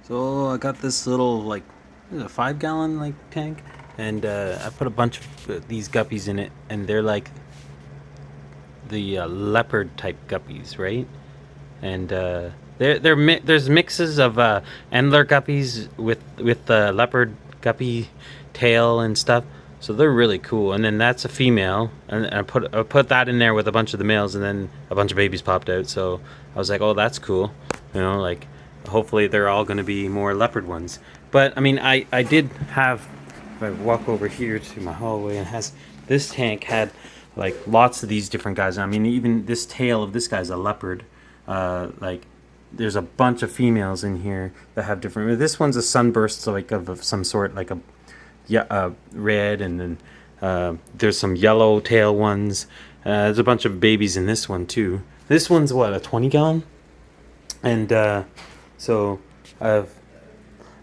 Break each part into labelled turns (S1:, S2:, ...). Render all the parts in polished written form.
S1: So I got this little like a 5 gallon like tank, and I put a bunch of these guppies in it, and they're like the leopard type guppies, right? And there's mixes of antler guppies with leopard guppy tail and stuff. So they're really cool. And then that's a female, and I put that in there with a bunch of the males, and then a bunch of babies popped out. So I was like, oh, that's cool. You know, like hopefully they're all going to be more leopard ones. But I mean, I did have. If I walk over here to my hallway, and this tank had like lots of these different guys. I mean, even this tail of this guy's a leopard. Like there's a bunch of females in here that have different. This one's a sunburst, so like of some sort, like a red, and then there's some yellow tail ones. There's a bunch of babies in this one too. This one's what, a 20 gallon, and so I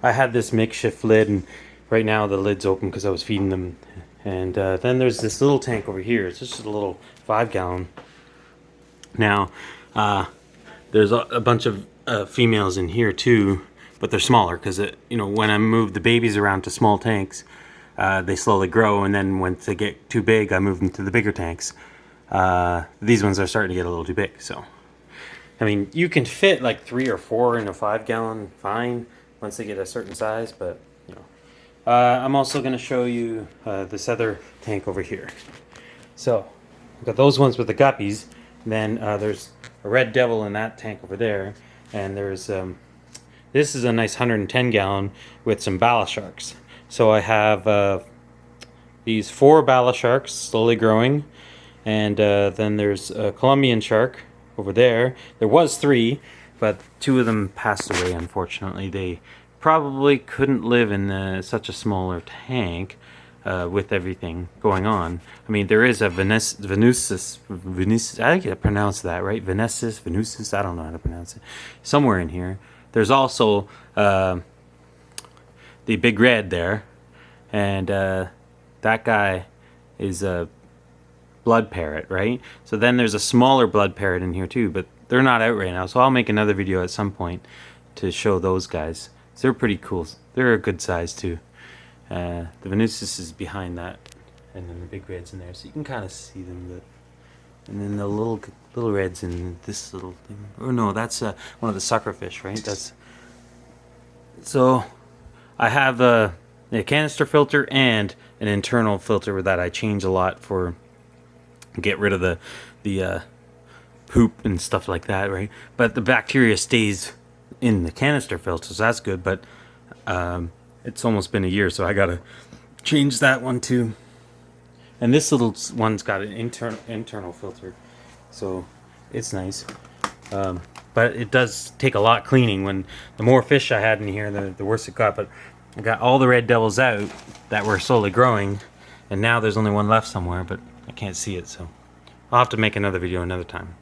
S1: had this makeshift lid, and right now the lid's open because I was feeding them. And then there's this little tank over here. It's just a little 5 gallon. Now there's a bunch of females in here too, but they're smaller because when I move the babies around to small tanks, they slowly grow, and then once they get too big, I move them to the bigger tanks. These ones are starting to get a little too big, so I mean, you can fit like 3 or 4 in a 5 gallon fine once they get a certain size, but I'm also going to show you this other tank over here. So I've got those ones with the guppies. Then there's a red devil in that tank over there, and there's this is a nice 110 gallon with some Bala Sharks. So I have these 4 Bala Sharks slowly growing, and then there's a Colombian Shark over there. There was 3, but 2 of them passed away, unfortunately. They probably couldn't live in such a smaller tank with everything going on. I mean, there is a Venustus, I can't pronounce that, right? Venustus, I don't know how to pronounce it. Somewhere in here. There's also the big red there, and that guy is a blood parrot, right? So then there's a smaller blood parrot in here too, but they're not out right now. So I'll make another video at some point to show those guys. So they're pretty cool. They're a good size too. The Venustus is behind that, and then the big red's in there, so you can kind of see them. But and then the little red's in this little thing. Oh no, that's one of the suckerfish, right? That's so. I have a canister filter and an internal filter that I change a lot for get rid of the poop and stuff like that, right? But the bacteria stays in the canister filter, so that's good. But it's almost been a year, so I gotta change that one too. And this little one's got an internal filter, so it's nice. But it does take a lot cleaning. When the more fish I had in here, the worse it got. But I got all the red devils out that were slowly growing, and now there's only one left somewhere, but I can't see it, so I'll have to make another video another time.